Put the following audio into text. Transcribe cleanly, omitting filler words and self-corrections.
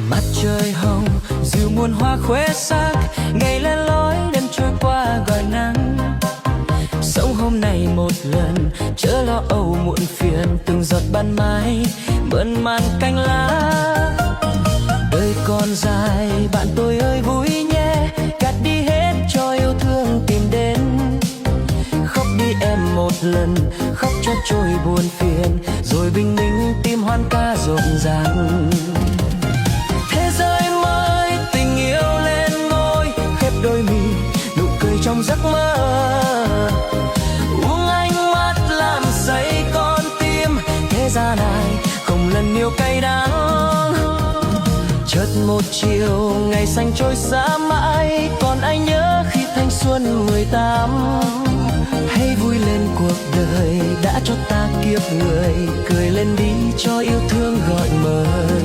Mặt trời hồng dịu muôn hoa khuê sắc, ngày lên lối đêm trôi qua gọi nắng. Sống hôm nay một lần, chớ lo âu muộn phiền, từng giọt ban mai mơn man cánh lá. Đời còn dài, bạn tôi ơi vui nhé, gạt đi hết cho yêu thương tìm đến. Khóc đi em một lần, khóc cho trôi buồn phiền, rồi bình minh tim hoan ca rộn ràng. Thế giới mới tình yêu lên ngôi, khép đôi mi nụ cười trong giấc mơ. Uống ánh mắt làm say con tim, thế gian này không lần yêu cay đắng. Chợt một chiều ngày xanh trôi xa mãi, còn anh nhớ khi thanh xuân 18. Hãy vui lên cuộc đời đã cho ta kiếp người, cười lên đi cho yêu thương gọi mời.